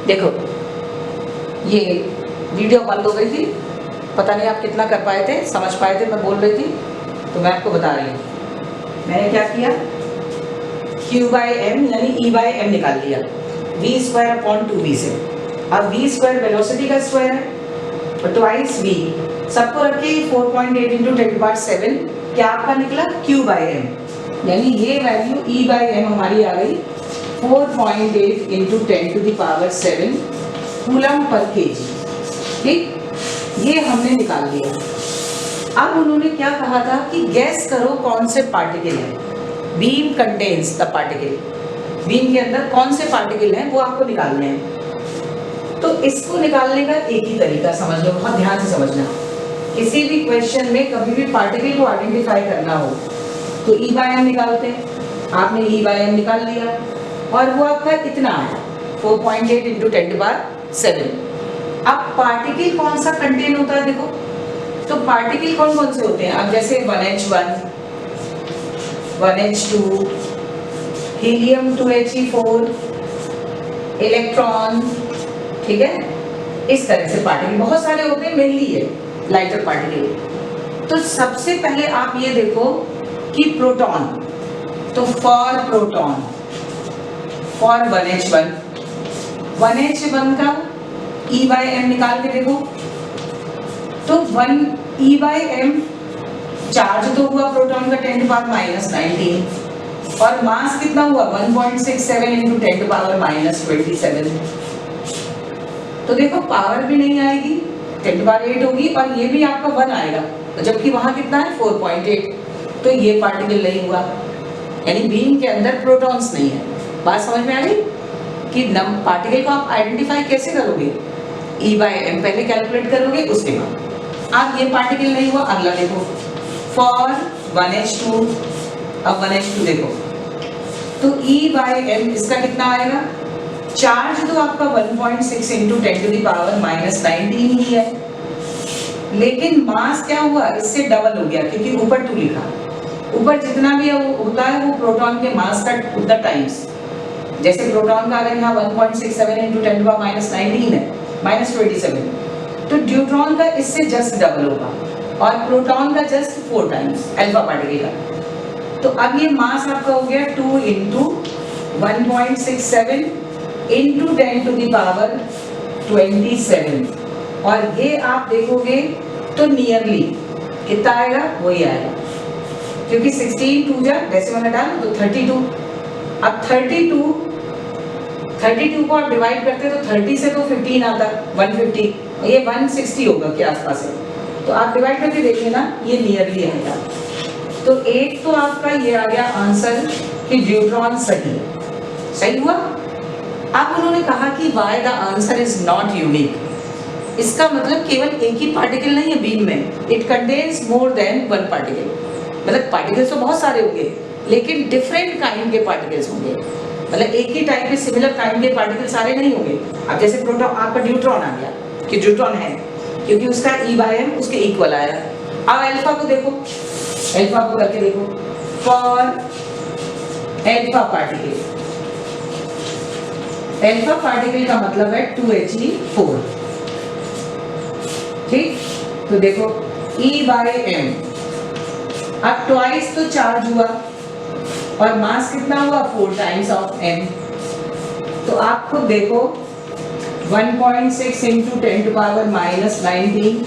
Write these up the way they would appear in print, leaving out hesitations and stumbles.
देखो ये वीडियो बंद हो गई थी, पता नहीं आप कितना कर पाए थे, समझ पाए थे मैं बोल रही थी, तो मैं आपको बता रही हूँ। मैंने क्या किया, Q बाई एम यानी E बाई एम निकाल लिया v स्क्वायर अपॉन 2v से। अब v स्क्वायर वेलोसिटी का स्क्वायर है और ट्वाइस v, सबको रखे 4.8 इंटू 10⁻7, क्या आपका निकला Q बाई एम, यानी ये वैल्यू E बाई एम हमारी आ गई 4.8 इंटू 10⁻7 कूलम पर केजी। ठीक, ये हमने निकाल लिया। अब उन्होंने क्या कहा था कि गैस करो कौन से पार्टिकल है, beam contains the particle, beam के अंदर कौन से पार्टिकल हैं वो आपको निकालने हैं। तो इसको निकालने का एक ही तरीका समझ लो, बहुत ध्यान से समझना। किसी भी क्वेश्चन में कभी भी पार्टिकल को आइडेंटिफाई करना हो तो E बाई एम निकालते हैं। आपने E बाई एम निकाल लिया और वो आपका इतना आया 4.8 इंटू 10⁻7। अब पार्टिकल कौन सा कंटेन होता है देखो, तो पार्टिकल कौन कौन से होते हैं, अब जैसे 1H1, 1H2, helium 2He4, electron, ठीक है, इस तरह से पार्टिकल बहुत सारे होते हैं, मेनली है लाइटर पार्टिकल। तो सबसे पहले आप ये देखो कि प्रोटॉन, तो for proton, for 1H1, 1H1 का E बाई एम निकाल के देखो, तो 1 E बाई एम चार्ज तो हुआ प्रोटॉन का 10⁻⁻19 और मास कितना हुआ 1.67 इंटू 10⁻⁻27। तो देखो पावर भी नहीं आएगी, 10⁻8 होगी और ये भी आपका 1 आएगा, जबकि वहां कितना है 4.8, तो ये पार्टिकल नहीं हुआ, यानी बीम के अंदर प्रोटॉन्स नहीं है। बात समझ में आ गई कि पार्टिकल को आप आइडेंटिफाई कैसे करोगे, E बाई एम पहले कैलकुलेट करोगे, उसके बाद आप ये पार्टिकल नहीं हुआ, अगला देखो फॉर 1H2, अब 1H2 देखो, तो E बाई एम इसका कितना आएगा, चार्ज तो आपका 1.6 इंटू 10⁻⁻19 ही है, लेकिन मास क्या हुआ, इससे डबल हो गया क्योंकि ऊपर 2 लिखा, ऊपर जितना भी होता है वो प्रोटॉन के मास का उतना टाइम्स, जैसे प्रोटॉन का अगर यहाँ 1.67 इंटू 10⁻⁻19 है -27, तो ड्यूट्रॉन का इससे जस्ट डबल होगा और प्रोटॉन का जस्ट 4 टाइम्स अल्फा पार्टिकल का। तो अब ये मास आपका हो गया 2 इंटू 1.67 इंटू 10⁻27, और ये आप देखोगे तो नियरली कितना आएगा, वही आएगा, क्योंकि 16 2 जा डेसिमल हटा लो तो 32। अब 32 को आप डिवाइड करते तो 30 से तो 15 आता, 150, ये 160 होगा के आसपास है, तो आप डिवाइड करके देखिए ना, ये नियरली आएगा। तो एक तो आपका ये आ गया आंसर कि ड्यूट्रॉन सही है, सही हुआ। अब उन्होंने कहा कि why the answer is not unique, इसका मतलब केवल एक ही पार्टिकल नहीं है बीम में, it contains more than 1 particle, मतलब पार्टिकल्स तो बहुत सारे होंगे लेकिन डिफरेंट काइंड के पार्टिकल्स होंगे, मतलब एक ही टाइप के सिमिलर काइंड के पार्टिकल सारे नहीं होंगे। अब जैसे प्रोटॉन, आपका ड्यूट्रॉन आ गया कि ड्यूट्रॉन है क्योंकि उसका E बाई एम उसके इक्वल आया। अब अल्फा को देखो, अल्फा को करके देखो, for alpha particle, alpha particle का मतलब है 2He4, ठीक, तो देखो E बाई एम, अब ट्वाइस तो चार्ज हुआ और मास कितना हुआ 4 टाइम्स ऑफ m, तो आप खुद देखो 1.6 इंटू 10⁻⁻19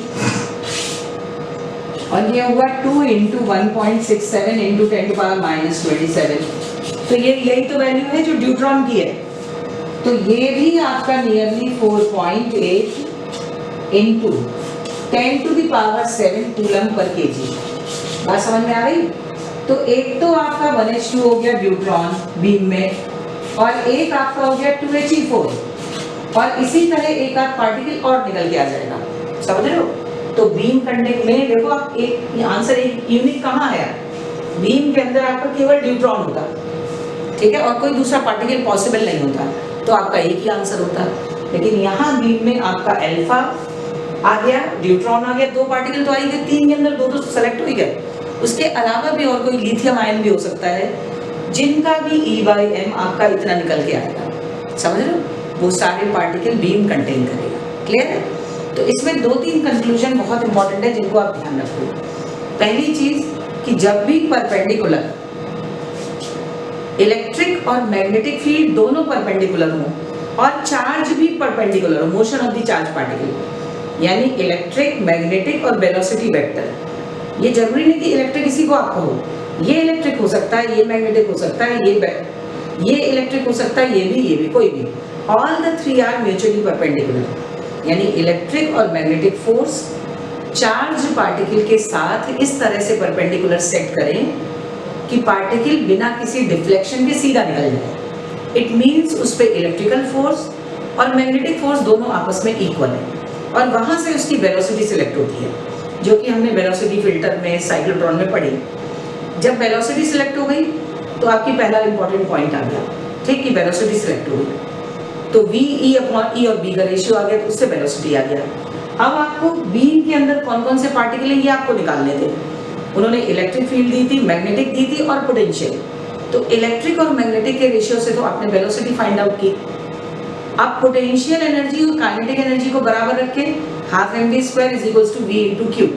और ये हुआ 2 इंटू 1.67 इंटू 10⁻⁻27, तो ये यही तो वैल्यू है जो ड्यूट्रॉन की है, तो ये भी आपका nearly 4.8 into 10⁻7 coulomb per KG. बात समझ में आ गई। तो एक तो आपका 1H2 हो गया ड्यूट्रॉन बीम में, और एक आपका हो गया 2He4, और इसी तरह एक आध पार्टिकल और निकल के आ जाएगा, समझ रहे हो। तो बीम कंटेंट में देखो आप, एक आंसर एक यूनिक कहाँ है, बीम के अंदर आपका केवल ड्यूट्रॉन होता, ठीक है, और कोई दूसरा पार्टिकल पॉसिबल नहीं होता, तो आपका एक ही आंसर होता। लेकिन यहाँ बीम में आपका अल्फा आ गया, ड्यूट्रॉन आ गया, 2 पार्टिकल तो आ ही गए, 3 के अंदर 2 तो सेलेक्ट हो ही गए, उसके अलावा भी और कोई लिथियम आयन भी हो सकता है जिनका भी E बाई एम आपका इतना निकल के आएगा, समझ रहे हो। वो सारे पार्टिकल बीम कंटेन करेगा। क्लियर है? तो इसमें 2-3 कंक्लूजन बहुत इंपॉर्टेंट है जिनको आप ध्यान रखो। पहली चीज कि जब भी परपेंडिकुलर इलेक्ट्रिक और मैग्नेटिक फील्ड दोनों परपेंडिकुलर हो और चार्ज भी परपेंडिकुलर हो, motion of the charge particle, यानी इलेक्ट्रिक, मैग्नेटिक और वेलोसिटी वेक्टर, ये जरूरी नहीं कि इलेक्ट्रिक इसी को आप कहो, ये इलेक्ट्रिक हो सकता है, ये मैग्नेटिक हो सकता है, ये इलेक्ट्रिक हो सकता है, ये भी, कोई भी, all the 3 are mutually perpendicular, यानी इलेक्ट्रिक और मैग्नेटिक फोर्स चार्ज पार्टिकल के साथ इस तरह से परपेंडिकुलर सेट करें कि पार्टिकल बिना किसी डिफ्लेक्शन के सीधा निकल जाए। इट मीन्स उस पर इलेक्ट्रिकल फोर्स और मैग्नेटिक फोर्स दोनों आपस में इक्वल है और वहाँ से उसकी वेलोसिटी सिलेक्ट होती है, जो कि हमने वेलोसिटी फिल्टर में, साइक्लोट्रॉन में पढ़ी। जब वेलोसिटी सिलेक्ट हो गई तो आपकी पहला इंपॉर्टेंट पॉइंट आ गया, ठीक, कि वेलोसिटी सिलेक्ट हो गई तो वी ई अपॉन ई और बी का रेशियो आ गया, तो उससे वेलोसिटी आ गया। अब आपको बीम के अंदर कौन कौन से पार्टिकल हैं ये आपको निकालने थे। उन्होंने इलेक्ट्रिक फील्ड दी थी, मैग्नेटिक दी थी और पोटेंशियल। तो इलेक्ट्रिक और मैग्नेटिक के रेशियो से तो आपने वेलोसिटी फाइंड आउट की। अब पोटेंशियल एनर्जी और काइनेटिक एनर्जी को बराबर रख के half mv² is equals to v into q,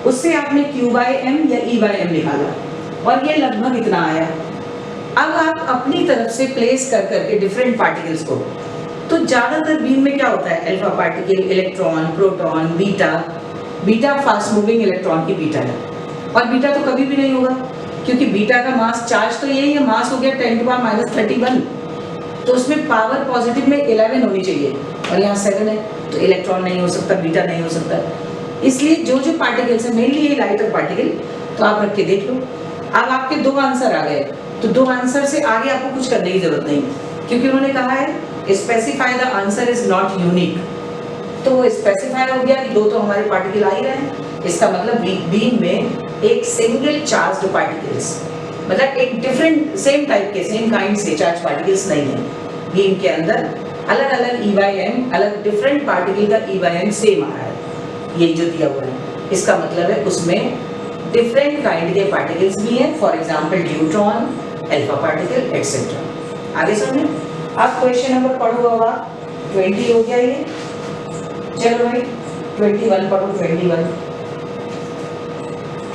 उससे आपने q बाय m या e बाय m निकाला और ये लगभग इतना आया। अब आप अपनी तरफ से प्लेस कर करके डिफरेंट पार्टिकल्स को, तो ज्यादातर बीम में क्या होता है, alpha particle, electron, proton, beta fast moving electron की बीटा है, और बीटा तो कभी भी नहीं होगा क्योंकि बीटा का मास, चार्ज तो यही है, मास हो गया 10⁻31, तो उसमें पावर पॉजिटिव में 11 होनी चाहिए और यहाँ 7 है, तो इलेक्ट्रॉन नहीं हो सकता, बीटा नहीं हो सकता। इसलिए जो जो पार्टिकल्स है, मेनली ये लाइटर पार्टिकल, तो आप रख के देख लो। अब आपके 2 आंसर आ गए, तो 2 आंसर से आगे आपको कुछ करने की जरूरत नहीं, क्योंकि उन्होंने कहा है specify the answer is not unique, तो वो स्पेसिफाई हो गया कि 2 तो हमारे पार्टिकल आ ही रहे हैं। इसका मतलब बीम में एक सिंगल चार्ज्ड पार्टिकल्स, मतलब एक डिफरेंट सेम टाइप के, सेम काइंड से चार्ज पार्टिकल्स नहीं है बीम के अंदर। अलग अलग E बाय M, अलग डिफरेंट पार्टिकल का E बाय M सेम आ रहा है, यही जो दिया हुआ है। इसका मतलब है उसमें डिफरेंट काइंड के पार्टिकल्स भी हैं, for example neutron, alpha particle etcetera. आगे समझे? आप क्वेश्चन नंबर पढ़ो, अब 20 हो गया ये, चलो भाई 21 पढ़ो।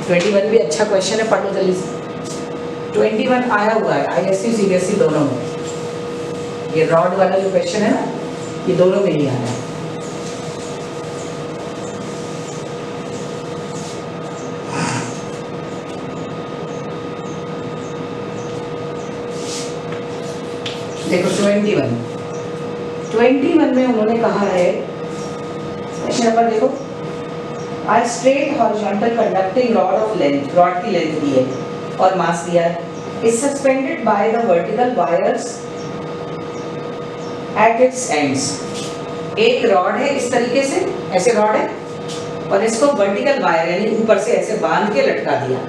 21 भी अच्छा क्वेश्चन है, पढ़ो जल्दी से। 21 आया हुआ है ISC CBSE दोनों में, ये रॉड वाला जो क्वेश्चन है ना, ये दोनों में ही आया है। देखो 21 में उन्होंने कहा है, क्वेश्चन नंबर देखो, A straight horizontal conducting rod of length, rod की लेंथ दी है और मास दिया है, is suspended by the vertical wires at its ends। एक रॉड है इस तरीके से, ऐसे रॉड है और इसको वर्टिकल वायर यानी ऊपर से ऐसे बांध के लटका दिया,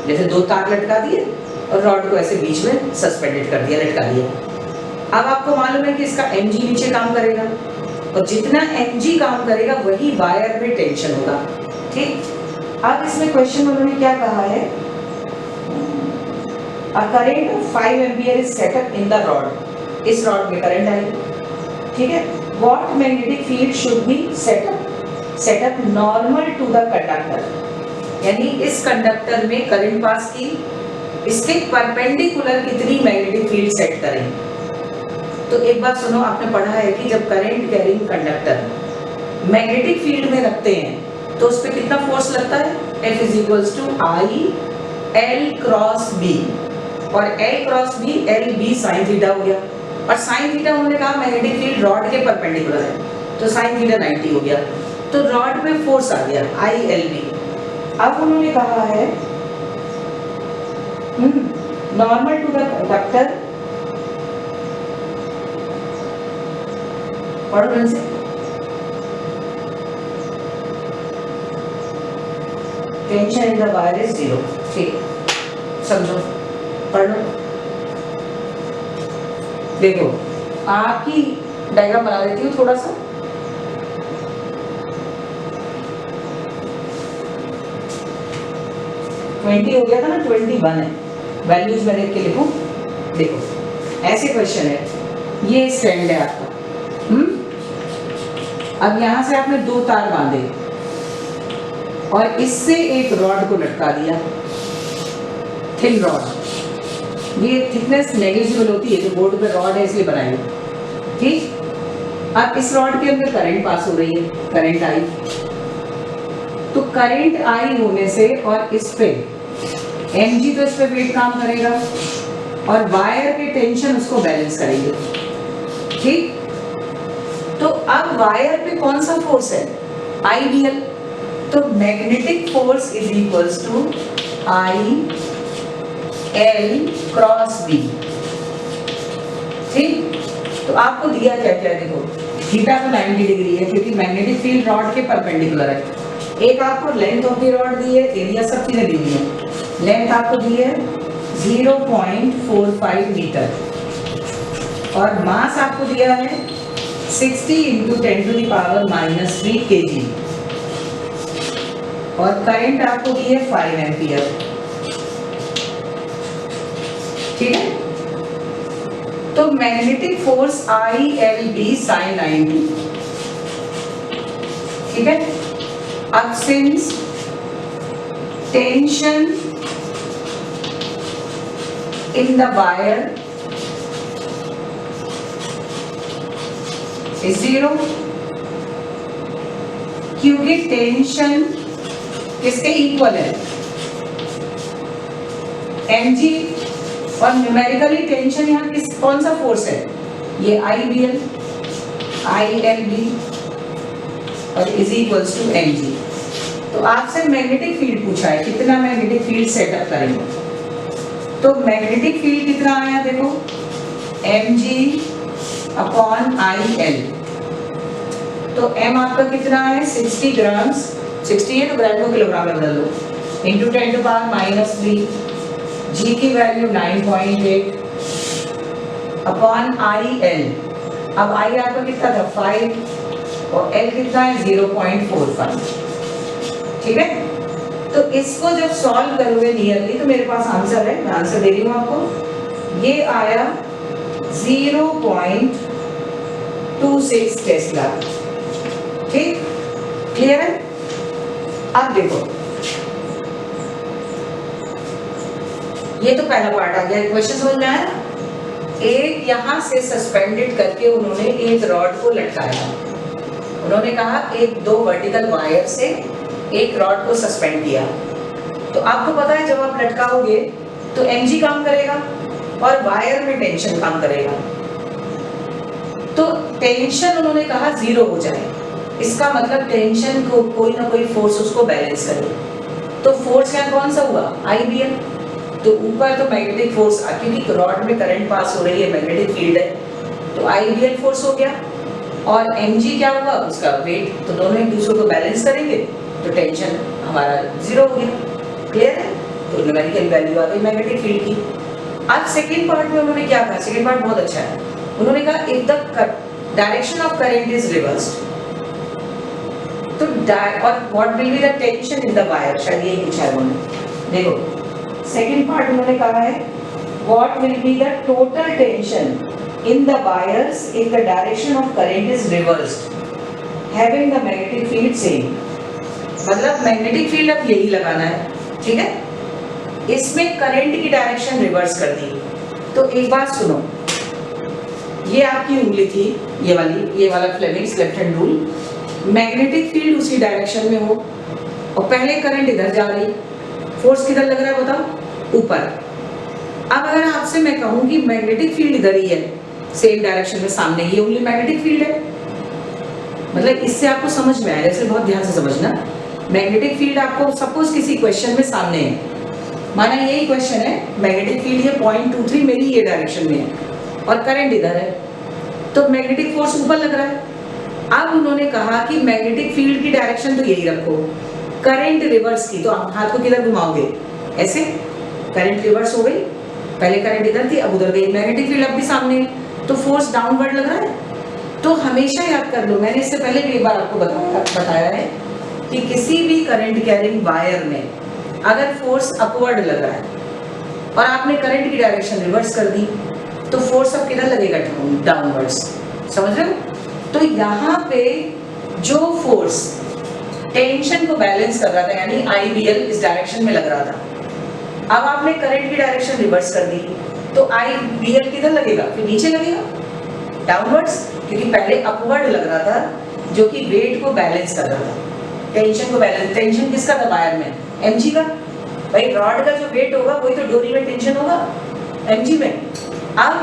जैसे 2 तार लटका दिए और रॉड को ऐसे बीच में सस्पेंडेड कर दिया, लटका दिया। अब आपको मालूम है कि इसका mg नीचे काम करेगा और जितना mg काम करेगा वही वायर में टेंशन होगा, ठीक। अब इसमें क्वेश्चन उन्होंने क्या कहा है, A current of 5 ampere is set up in the rod, इस रॉड में करंट आएगी, ठीक है। What magnetic field should be set up normal to the conductor, यानी इस कंडक्टर में करंट पास की, इसके परपेंडिकुलर कितनी मैग्नेटिक फील्ड सेट करें। तो एक बात सुनो, आपने पढ़ा है कि जब current carrying conductor magnetic field में रखते हैं तो उस पर कितना फोर्स लगता है, F is equals to I L cross B, और L cross B L B sine theta हो गया, और साइन थीटा उन्होंने कहा मैग्नेटिक फील्ड रॉड के परपेंडिकुलर है, तो साइन थीटा 90 हो गया, तो रॉड पे फोर्स आ गया I L B। अब उन्होंने कहा है नॉर्मल टू द कंडक्टर, पढ़ो ढंग से, tension in the wire is 0, ठीक, समझो, पढ़ लो। देखो आपकी डायग्राम बना देती हूँ थोड़ा सा, ट्वेंटी हो गया था ना, 21 है, वैल्यूज में देख के लिखूं। देखो ऐसे क्वेश्चन है, ये स्टैंड है आपका, अब यहाँ से आपने 2 तार बांधे और इससे एक रॉड को लटका दिया, थिन रॉड। ये थिकनेस नेग्लिजिबल होती है, जो बोर्ड पे रॉड है इसलिए बनाई है, ठीक। अब इस रॉड के अंदर करंट पास हो रही है, करंट आई। तो करंट आई होने से और इस पे mg तो इस पे वेट काम करेगा और वायर के टेंशन उसको बैलेंस करेंगे, ठीक। तो अब वायर पे कौन सा फोर्स है? आईडीएल। तो magnetic force is equals to I L cross B, ठीक। तो आपको दिया क्या क्या, देखो थीटा तो 90 डिग्री है क्योंकि मैग्नेटिक फील्ड रॉड के परपेंडिकुलर है। एक आपको लेंथ ऑफ द रॉड दी है, एरिया सब चीजें दी हुई है। लेंथ आपको दी है 0.45 मीटर और मास आपको दिया है 60 × 10⁻³ kg और करंट आपको दी है 5 एम्पियर, ठीक है। तो मैग्नेटिक फोर्स ILB sin 90, ठीक है। अब since tension in the wire is 0, क्योंकि टेंशन किसके इक्वल है? mg, और न्यूमेरिकली टेंशन यहाँ कौन सा फोर्स है? ये IBL ILB और इज इक्वल्स टू mg। तो आपसे मैग्नेटिक फील्ड पूछा है, कितना मैग्नेटिक फील्ड सेटअप करेंगे। तो मैग्नेटिक फील्ड कितना आया देखो, mg/IL। तो m आपका कितना है 60 ग्राम, 60 है तो ग्राम को किलोग्राम में बदल दो, इंटू 10⁻³ g की वैल्यू 9.8 अपॉन IL। अब I आपका कितना था 5 और L कितना है 0.45, ठीक है। तो इसको जब सॉल्व करोगे नियरली तो मेरे पास आंसर है, मैं आंसर दे रही हूँ आपको। ये आया 0.26 टेस्ला, ठीक, क्लियर है। अब देखो ये तो पहला पार्ट आ गया, क्वेश्चन समझ में आया। एक यहाँ से सस्पेंडेड करके उन्होंने एक रॉड को लटकाया, उन्होंने कहा एक 2 वर्टिकल वायर से एक रॉड को सस्पेंड किया। तो आपको पता है जब आप लटकाओगे तो mg काम करेगा और वायर में टेंशन काम करेगा। तो टेंशन उन्होंने कहा 0 हो जाए, इसका मतलब टेंशन को कोई ना कोई फोर्स उसको बैलेंस करे। तो फोर्स क्या कौन सा हुआ? IBL। तो ऊपर तो मैग्नेटिक फोर्स, क्योंकि रॉड में करंट पास हो रही है, मैग्नेटिक फील्ड है, तो IBL फोर्स हो गया और mg क्या हुआ? उसका वेट। तो दोनों एक दूसरे को बैलेंस करेंगे तो टेंशन हमारा 0 हो गया, क्लियर है। तो न्यूमेरिकल वैल्यू आ गई मैग्नेटिक फील्ड की। अब सेकंड पार्ट में उन्होंने क्या कहा, सेकंड पार्ट बहुत अच्छा है। उन्होंने कहा if the direction of current is reversed, तो और what will be the tension in the wire, शायद यही पूछा है उन्होंने। देखो सेकंड पार्ट उन्होंने कहा है what will be the total tension in the wires if the direction of current is reversed having the magnetic field same. मतलब मैग्नेटिक फील्ड अब यही लगाना है, ठीक है। इसमें करंट की डायरेक्शन रिवर्स कर दी। तो एक बात सुनो, ये आपकी उंगली थी, ये वाला Fleming's left hand rule. Magnetic field उसी डायरेक्शन में हो और पहले करंट इधर जा रही, फोर्स किधर लग रहा है बताओ? ऊपर। अब अगर आपसे मैं कहूँ कि मैग्नेटिक फील्ड इधर ही है, सेम डायरेक्शन में, सामने ये उंगली मैग्नेटिक फील्ड है, मतलब इससे आपको समझ में आएगा, इसलिए बहुत ध्यान से समझना। मैग्नेटिक फील्ड आपको सपोज किसी क्वेश्चन में सामने है, माना यही क्वेश्चन है, मैग्नेटिक फील्ड ये 0.23 मेरी ये डायरेक्शन में है और करंट इधर है, तो मैग्नेटिक फोर्स ऊपर लग रहा है। अब उन्होंने कहा कि मैग्नेटिक फील्ड की डायरेक्शन तो यही रखो, करंट रिवर्स की, तो आप हाथ को किधर घुमाओगे? ऐसे। करंट रिवर्स हो गई, पहले करंट इधर थी अब उधर गई, मैग्नेटिक फील्ड अब भी सामने है, तो फोर्स डाउनवर्ड लग रहा है। तो हमेशा याद कर लो, मैंने इससे पहले भी एक बार आपको बताया है कि किसी भी करंट कैरिंग वायर में अगर फोर्स अपवर्ड लग रहा है और आपने करंट की डायरेक्शन रिवर्स कर दी तो फोर्स अब किधर लगेगा? डाउनवर्ड्स, समझ रहे हो। तो यहाँ पे जो फोर्स टेंशन को बैलेंस कर रहा था, यानी आईबीएल इस डायरेक्शन में लग रहा था, अब आपने करंट की डायरेक्शन रिवर्स कर दी, तो आईबीएल किधर लगेगा? फिर नीचे लगेगा, डाउनवर्ड्स, क्योंकि पहले अपवर्ड लग रहा था जो कि वेट को बैलेंस कर रहा था, टेंशन को बैलेंस। टेंशन किसका था वायर में? एमजी का। भाई रॉड का जो वेट होगा वही तो डोरी में टेंशन होगा, एमजी में। अब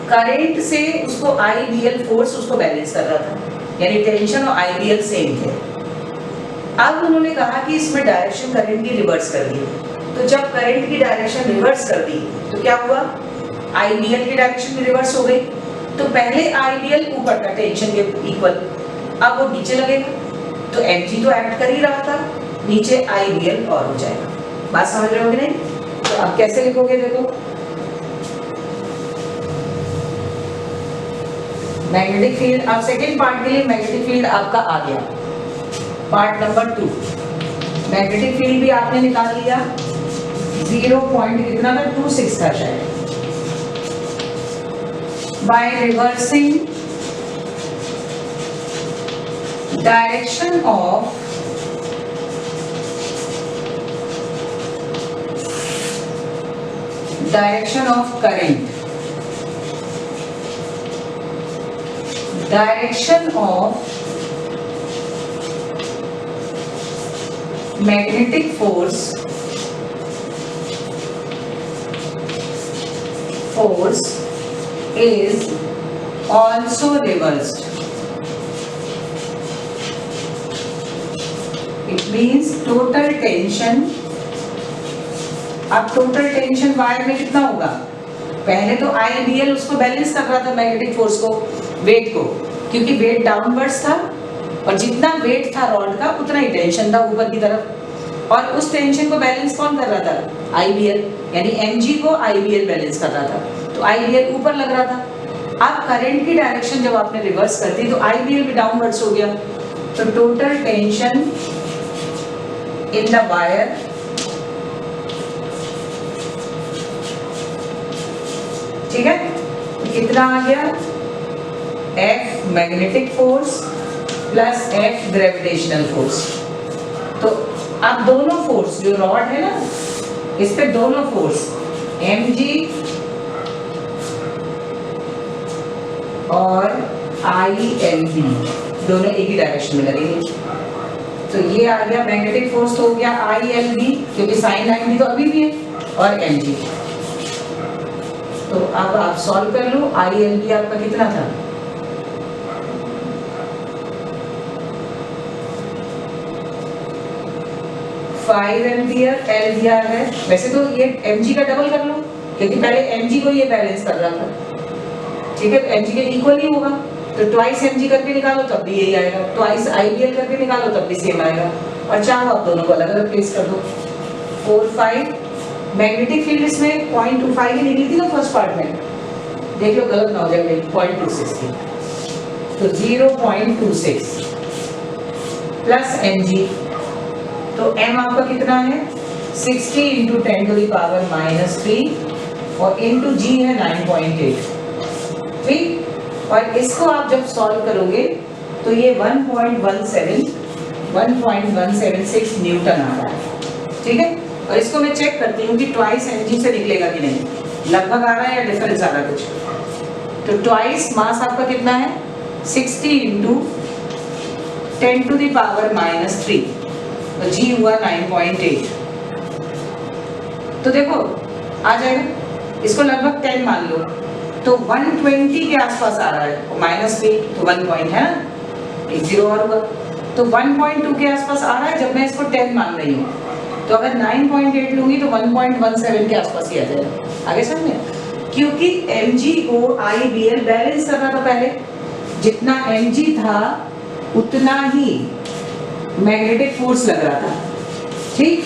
करंट से उसको आईबीएल फोर्स उसको बैलेंस कर रहा था, यानी टेंशन और आईबीएल सेम थे। अब उन्होंने कहा कि इसमें डायरेक्शन करंट की रिवर्स कर दी, तो जब करंट की डायरेक्शन रिवर्स कर दी तो क्या हुआ? आईबीएल की डायरेक्शन भी रिवर्स हो गई। तो पहले आईबीएल ऊपर था टेंशन के इक्वल, अब वो नीचे लगेगा, तो एमजी तो एक्ट कर ही रहा था, नीचे आईबीएल और हो जाएगा। बात समझ रहे हो कि नहीं? तो अब कैसे लिखोगे? देखो, मैग्नेटिक फील्ड, अब सेकेंड पार्ट के लिए मैग्नेटिक फील्ड आपका आ गया, पार्ट नंबर 2। मैग्नेटिक फील्ड भी आपने निकाल लिया, 0 पॉइंट कितना था? 26 था शायद। By reversing direction of current, direction of magnetic force is also reversed. It means total tension, अब टोटल टेंशन वायर में कितना होगा? पहले तो आईबीएल उसको बैलेंस कर रहा था मैग्नेटिक फोर्स को, वेट को, क्योंकि वेट डाउनवर्ड्स था और जितना वेट था रॉड का उतना ही टेंशन था ऊपर की तरफ, और उस टेंशन को बैलेंस कौन कर रहा था? आईबीएल, यानी एमजी को आईबीएल बैलेंस कर रहा था, तो आईबीएल ऊपर लग रहा था। अब करंट की डायरेक्शन जब आपने रिवर्स कर दी तो आईबीएल भी डाउनवर्ड्स हो गया, तो total tension in the wire ठीक है, कितना आ गया? F magnetic force plus F gravitational force. तो अब दोनों फोर्स जो रॉड है ना, इस पे दोनों फोर्स mg और ILB दोनों एक ही डायरेक्शन में लगेंगे। तो ये आ गया मैग्नेटिक फोर्स, तो हो गया ILB, क्योंकि साइन लाइन भी तो अभी भी है, और mg। तो अब आप सॉल्व कर लो, ILB आपका कितना था? 5 एम्पियर, L दिया है। वैसे तो ये mg का डबल कर लो, क्योंकि पहले mg को ये बैलेंस कर रहा था, ठीक है, mg के इक्वल ही होगा, तो ट्वाइस mg करके निकालो तब भी यही आएगा, ट्वाइस IBL करके निकालो तब भी सेम आएगा, और चाहो आप दोनों को अलग अलग प्लेस कर दो। 4 5 मैग्नेटिक फील्ड इसमें 0.25 की निकली थी ना फर्स्ट पार्ट में, देख लो गलत ना हो जाए, 0.26 थी, तो 0.26 प्लस mg, तो m आपका कितना है? 60 इंटू 10 टू द पावर -3 और इंटू g है 9.8, ठीक। और इसको आप जब सॉल्व करोगे तो ये 1.176 न्यूटन आ रहा है, ठीक है। और इसको मैं चेक करती हूँ कि ट्वाइस mg से निकलेगा कि नहीं, लगभग आ रहा है या डिफरेंस आ रहा है कुछ। तो ट्वाइस मास आपका कितना है? 60 इंटू 10 टू द पावर -3, तो g हुआ 9.8। तो देखो आ जाएगा, इसको लगभग 10 मान लो, तो 120 के आसपास आ रहा है, -3 तो 1 पॉइंट है ना, एक जीरो और हुआ, तो 1.2 के आसपास आ रहा है जब मैं इसको 10 मान रही हूँ। तो अगर 9.8 लूंगी तो 1.17 के आसपास ही आ जाएगा। आगे समझे? क्योंकि mg को IBL बैलेंस करना था, पहले जितना mg था उतना ही मैग्नेटिक फोर्स लग रहा था, ठीक।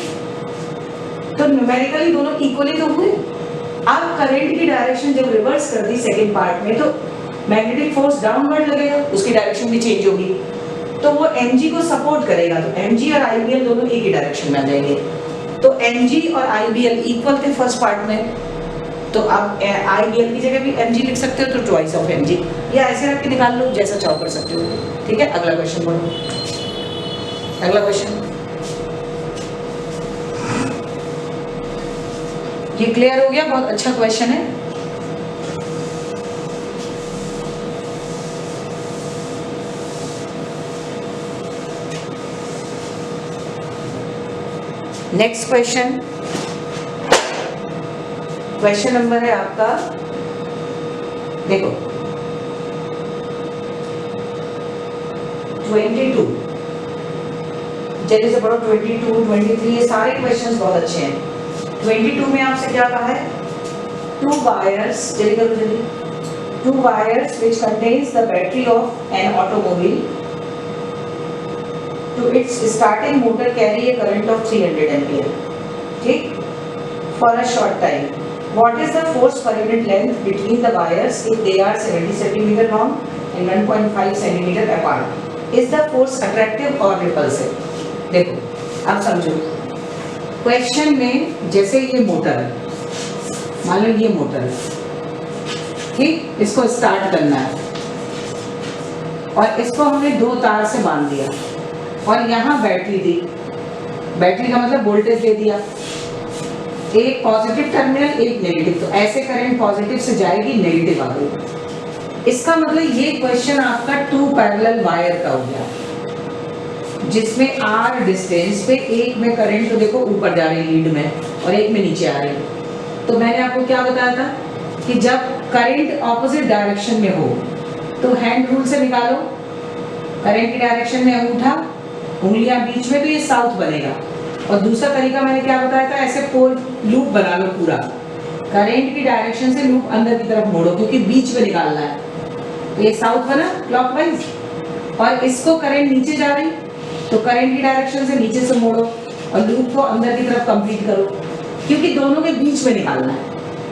तो न्यूमेरिकली दोनों इक्वली तो हुए। अब करंट की डायरेक्शन जब रिवर्स कर दी सेकेंड पार्ट में, तो मैग्नेटिक फोर्स डाउनवर्ड लगेगा, उसकी डायरेक्शन भी चेंज होगी, तो वो mg को सपोर्ट करेगा, तो mg और IBL दोनों एक ही डायरेक्शन में आ जाएंगे। तो mg और IBL इक्वल थे फर्स्ट पार्ट में, तो आप IBL की जगह भी mg लिख सकते हो, तो ट्वाइस ऑफ mg, या ऐसे रख के निकाल लो, जैसा चाहो कर सकते हो। ठीक है, अगला क्वेश्चन बोलो। अगला क्वेश्चन ये क्लियर हो गया? बहुत अच्छा क्वेश्चन है। नेक्स्ट क्वेश्चन, क्वेश्चन नंबर है आपका, देखो 22, जल्दी से पढ़ो। 22, 23, ये सारे क्वेश्चंस बहुत अच्छे हैं। 22 में आपसे क्या कहा है? 2 wires, जल्दी करो जल्दी, 2 wires which contains the battery of an automobile to its starting motor carry a current of 300 ampere, ठीक, for a short time. What is the force per unit length between the wires if they are 70 centimeter long and 1.5 centimeter apart? Is the force attractive or repulsive? देखो आप समझो, question में जैसे ये motor है, मान लो ये मोटर है, ठीक, इसको स्टार्ट करना है और इसको हमने 2 तार से बांध दिया और यहाँ बैटरी दी, बैटरी का मतलब वोल्टेज दे दिया, एक पॉजिटिव टर्मिनल एक नेगेटिव, तो ऐसे करंट पॉजिटिव से जाएगी नेगेटिव आ गई। इसका मतलब ये क्वेश्चन आपका 2 पैरेलल वायर का हो गया, जिसमें r डिस्टेंस पे एक में करंट तो देखो ऊपर जा रही लीड में और एक में नीचे आ रही। तो मैंने आपको क्या बताया था कि जब करंट ऑपोजिट डायरेक्शन में हो तो हैंड रूल से निकालो, करंट की डायरेक्शन में अंगूठा, उंगलियां बीच में, तो ये साउथ बनेगा। और दूसरा तरीका मैंने क्या बताया था, ऐसे पोल लूप बना लो पूरा, करंट की डायरेक्शन से लूप अंदर की तरफ मोड़ो क्योंकि बीच में निकालना है, तो ये साउथ बना क्लॉकवाइज। और इसको करंट नीचे जा रही तो करंट की डायरेक्शन से नीचे से मोड़ो और लूप को अंदर की तरफ कंप्लीट करो, क्योंकि दोनों के बीच में निकालना है।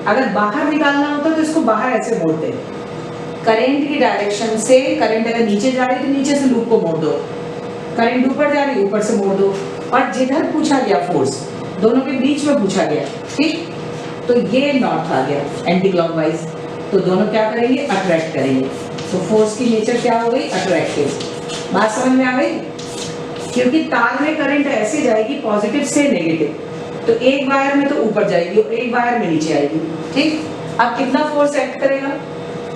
अगर बाहर निकालना होता तो इसको बाहर ऐसे मोड़ते, करंट की डायरेक्शन से करंट अगर नीचे जा रही तो नीचे से लूप को मोड़ दो, करंट ऊपर जा रही ऊपर से मोड़ दो। और जिधर पूछा गया फोर्स, दोनों के बीच में पूछा गया, ठीक, तो ये नॉर्थ आ गया एंटी क्लॉकवाइज, तो दोनों क्या करेंगे, अट्रैक्ट करेंगे। तो फोर्स की नेचर क्या हो गई, अट्रैक्टिव। बात समझ में आ गई? क्योंकि तार में करंट ऐसे जाएगी पॉजिटिव से नेगेटिव, तो एक वायर में तो ऊपर जाएगी और एक वायर में नीचे आएगी, ठीक। अब कितना फोर्स एक्ट करेगा,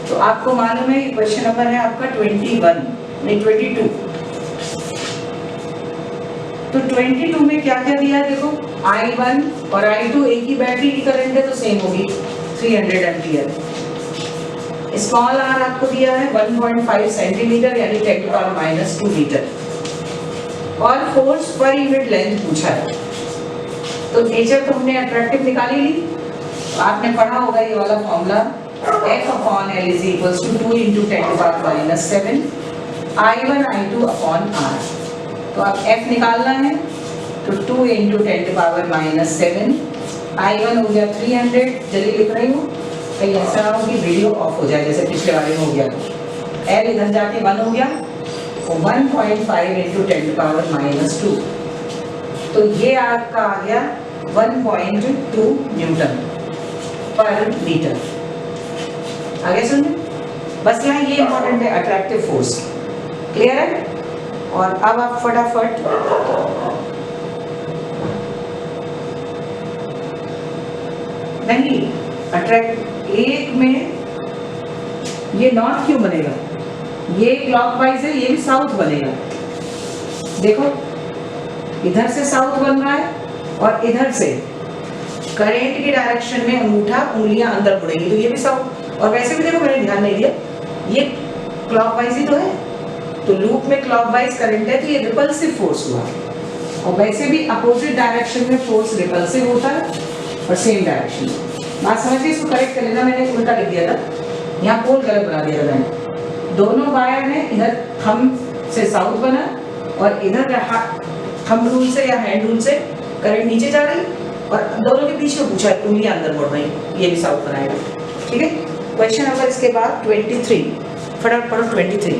तो आपको मालूम है, क्वेश्चन नंबर है आपका 21 नहीं 22। तो 22 में क्या क्या दिया है देखो, I1 और I2 एक ही बैटरी की करंट है तो सेम होगी 300 एम्पियर। स्मॉल r आपको दिया है 1.5 सेंटीमीटर यानी 10⁻² मीटर, और फोर्स पर यूनिट लेंथ पूछा है। तो नेचर तो हमने अट्रैक्टिव निकाली ली, तो आपने पढ़ा होगा ये वाला formula, F/L = 2 × 10⁻⁷ I1 I2 / R। तो अब F निकालना है, तो 2 × 10⁻⁷, I1 हो गया 300, जल्दी लिख रही हूँ, कहीं ऐसा ना हो कि वीडियो ऑफ हो जाए जैसे पिछले वाले में हो गया। L इधर जाके 1 हो गया, 1.5 × 10⁻², तो ये आपका आ गया 1.2 न्यूटन पर मीटर। आगे सुनिए, बस यहाँ ये इंपॉर्टेंट है, अट्रैक्टिव फोर्स। क्लियर है? और अब आप फटाफट नहीं, अट्रैक्ट एक में ये नॉर्थ क्यों बनेगा, ये क्लॉकवाइज है, ये भी साउथ बनेगा। देखो इधर से साउथ बन रहा है और इधर से करंट की डायरेक्शन में अंगूठा उंगलियां अंदर मुड़ेंगी, तो ये भी साउथ। और वैसे भी देखो मैंने ध्यान नहीं दिया, ये क्लॉकवाइज ही तो है, तो लूप में क्लॉकवाइज करंट है तो ये रिपल्सिव फोर्स हुआ। और वैसे भी अपोजिट डायरेक्शन में फोर्स रिपल्सिव होता है और सेम डायरेक्शन। बात समझिए, इसको करेक्ट कर लेना, मैंने उल्टा लिख दिया था, यहाँ पोल गलत बना दिया था मैंने। दोनों वायर हैं, इधर थंब से साउथ बना और इधर थंब रूल से या हैंड रूल से करंट नीचे जा रही, और दोनों के बीच में पूछा उंगलियां अंदर मुड़ रही, ये भी साउथ बनाएगा। ठीक है, क्वेश्चन नंबर इसके बाद 23, फटाफट पढ़ो 23।